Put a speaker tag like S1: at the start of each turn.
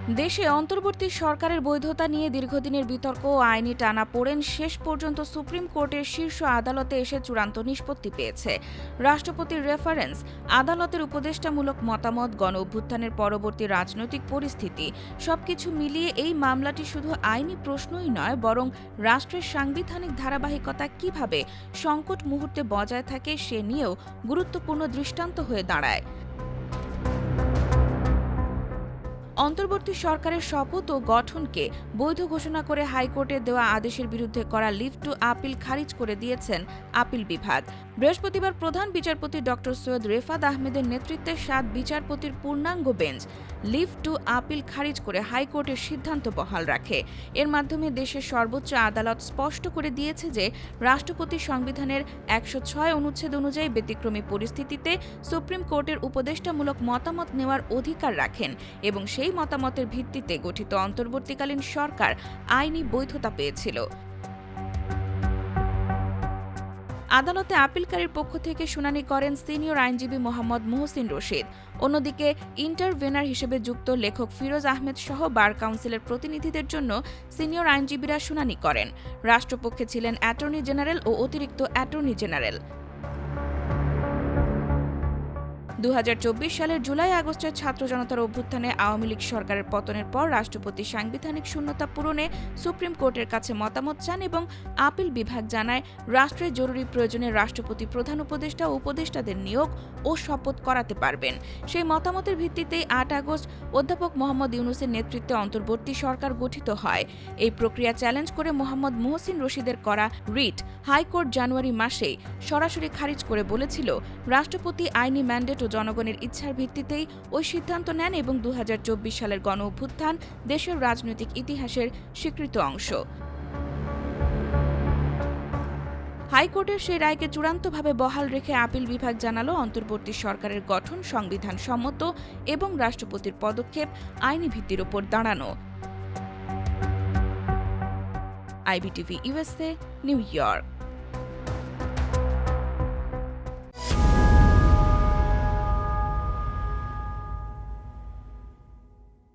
S1: দেশে অন্তর্বর্তী সরকারের বৈধতা নিয়ে দীর্ঘদিনের বিতর্ক ও আইনি টানাপোড়েন শেষ পর্যন্ত সুপ্রিম কোর্টের শীর্ষ আদালতে এসে চূড়ান্ত নিষ্পত্তি পেয়েছে। রাষ্ট্রপতির রেফারেন্স, আদালতের উপদেষ্টামূলক মতামত, গণ অভ্যুত্থানের পরবর্তী রাজনৈতিক পরিস্থিতি সবকিছু মিলিয়ে এই মামলাটি শুধু আইনি প্রশ্নই নয়, বরং রাষ্ট্রের সাংবিধানিক ধারাবাহিকতা কিভাবে সংকট মুহূর্তে বজায় থাকে সে নিয়েও গুরুত্বপূর্ণ দৃষ্টান্ত হয়ে দাঁড়ায়। অন্তর্বর্তী সরকারের শপথ ও গঠনকে বৈধ ঘোষণা করে হাইকোর্টের দেওয়া আদেশের বিরুদ্ধে করা লিভ টু আপিল খারিজ করে দিয়েছেন আপিল বিভাগ। বৃহস্পতিবার প্রধান বিচারপতি ড. সৈয়দ রেফাত আহমেদের নেতৃত্বে ৭ বিচারপতির পূর্ণাঙ্গ বেঞ্চ লিভ টু আপিল খারিজ করে হাইকোর্টের সিদ্ধান্ত বহাল রাখে। এর মাধ্যমে দেশের সর্বোচ্চ আদালত স্পষ্ট করে দিয়েছে যে রাষ্ট্রপতি সংবিধানের ১০৬ অনুচ্ছেদ অনুযায়ী ব্যতিক্রমী পরিস্থিতিতে সুপ্রিম কোর্টের উপদেষ্টামূলক মতামত নেওয়ার অধিকার রাখেন এবং সেই মতামতের ভিত্তিতে গঠিত অন্তর্বর্তীকালীন সরকার আইনি বৈধতা পেয়েছিল। আদালতে আপিলকারীর পক্ষ থেকে শুনানি করেন সিনিয়র আইনজীবী মোহাম্মদ মুহসিন রশিদ। অন্যদিকে ইন্টারভেনার হিসেবে যুক্ত লেখক ফিরোজ আহমেদ সহ বার কাউন্সিলের প্রতিনিধিদের জন্য সিনিয়র আইনজীবীরা শুনানি করেন। রাষ্ট্রপক্ষে ছিলেন অ্যাটর্নি জেনারেল ও অতিরিক্ত অ্যাটর্নি জেনারেল। ২০২৪ সালের জুলাই-আগস্টের ছাত্র জনতার অভ্যুত্থানে আওয়ামী লীগ সরকারের পতনের পর রাষ্ট্রপতি সাংবিধানিক শূন্যতা পূরণে সুপ্রিম কোর্টের কাছে মতামত চান এবং আপিল বিভাগ জানায় রাষ্ট্রের জরুরি প্রয়োজনে রাষ্ট্রপতি প্রধান উপদেষ্টা ও উপদেষ্টাদের নিয়োগ ও শপথ করাতে পারবেন। সেই মতামতের ভিত্তিতেই ৮ আগস্ট অধ্যাপক মোহাম্মদ ইউনূসের নেতৃত্বে অন্তর্বর্তী সরকার গঠিত হয়। এই প্রক্রিয়া চ্যালেঞ্জ করে মোহাম্মদ মুহসিন রশিদের করা রিট হাইকোর্ট জানুয়ারি মাসেই সরাসরি খারিজ করে বলেছিল, রাষ্ট্রপতি আইনি ম্যান্ডেট ও জনগণের ইচ্ছার ভিত্তিতেই ওই সিদ্ধান্ত নেন এবং ২০২৪ সালের গণ অভ্যুত্থান দেশের রাজনৈতিক ইতিহাসের স্বীকৃত অংশ। হাইকোর্টের সেই রায়কে চূড়ান্তভাবে বহাল রেখে আপিল বিভাগ জানালো, অন্তর্বর্তী সরকারের গঠন সংবিধান সম্মত এবং রাষ্ট্রপতির পদক্ষেপ আইনি ভিত্তির ওপর দাঁড়ানো। IBTV USA, new York.